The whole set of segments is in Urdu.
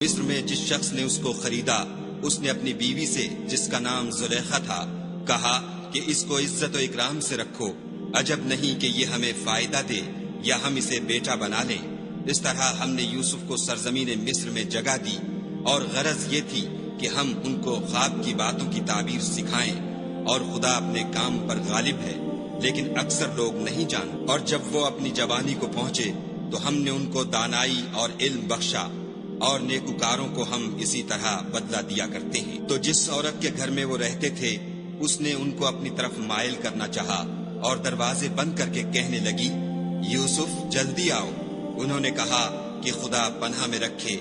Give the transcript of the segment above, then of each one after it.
مصر میں جس شخص نے اس کو خریدا اس نے اپنی بیوی سے جس کا نام زلیخا تھا کہا کہ اس کو عزت و اکرام سے رکھو، عجب نہیں کہ یہ ہمیں فائدہ دے یا ہم اسے بیٹا بنا لیں۔ اس طرح ہم نے یوسف کو سرزمین مصر میں جگہ دی، اور غرض یہ تھی کہ ہم ان کو خواب کی باتوں کی تعبیر سکھائیں، اور خدا اپنے کام پر غالب ہے لیکن اکثر لوگ نہیں جانتے۔ اور جب وہ اپنی جوانی کو پہنچے تو ہم نے ان کو دانائی اور علم بخشا، اور نیکوکاروں کو ہم اسی طرح بدلہ دیا کرتے ہیں۔ تو جس عورت کے گھر میں وہ رہتے تھے اس نے ان کو اپنی طرف مائل کرنا چاہا اور دروازے بند کر کے کہنے لگی، یوسف جلدی آؤ۔ انہوں نے کہا کہ خدا پناہ میں رکھے،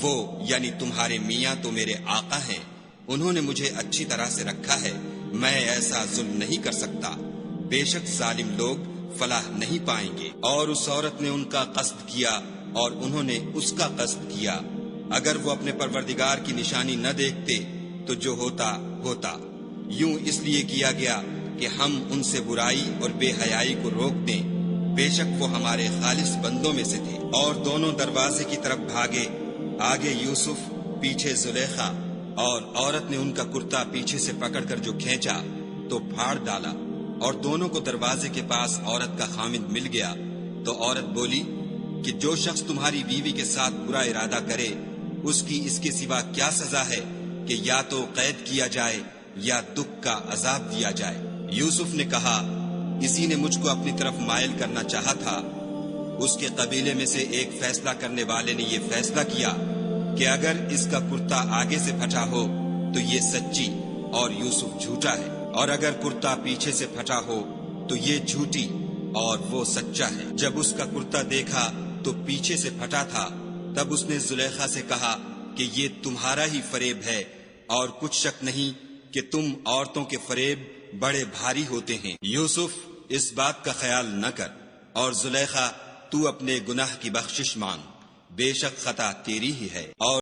وہ یعنی تمہارے میاں تو میرے آقا ہیں، انہوں نے مجھے اچھی طرح سے رکھا ہے، میں ایسا ظلم نہیں کر سکتا، بے شک ظالم لوگ فلاح نہیں پائیں گے۔ اور اس عورت نے ان کا قصد کیا اور انہوں نے اس کا قصد کیا۔ اگر وہ اپنے پروردگار کی نشانی نہ دیکھتے تو جو ہوتا ہوتا، یوں اس لیے کیا گیا کہ ہم ان سے برائی اور بے حیائی کو روک دیں، بے شک وہ ہمارے خالص بندوں میں سے تھے۔ اور دونوں دروازے کی طرف بھاگے، آگے یوسف پیچھے زلیخا، اور عورت نے ان کا کرتا پیچھے سے پکڑ کر جو کھینچا تو پھاڑ ڈالا، اور دونوں کو دروازے کے پاس عورت کا خامند مل گیا۔ تو عورت بولی کہ جو شخص تمہاری بیوی کے ساتھ برا ارادہ کرے اس کی اس کے سوا کیا سزا ہے کہ یا تو قید کیا جائے یا دکھ کا عذاب دیا جائے۔ یوسف نے کہا، اسی نے مجھ کو اپنی طرف مائل کرنا چاہا تھا۔ اس کے قبیلے میں سے ایک فیصلہ کرنے والے نے یہ فیصلہ کیا کہ اگر اس کا کرتا آگے سے پھٹا ہو تو یہ سچی اور یوسف جھوٹا ہے، اور اگر کرتا پیچھے سے پھٹا ہو تو یہ جھوٹی اور وہ سچا ہے۔ جب اس کا کرتا دیکھا تو پیچھے سے پھٹا تھا، تب اس نے زلیخا سے کہا کہ یہ تمہارا ہی فریب ہے، اور کچھ شک نہیں کہ تم عورتوں کے فریب بڑے بھاری ہوتے ہیں۔ یوسف اس بات کا خیال نہ کر، اور زلیخا تو اپنے گناہ کی بخشش مانگ، بے شک خطا تیری ہی ہے۔ اور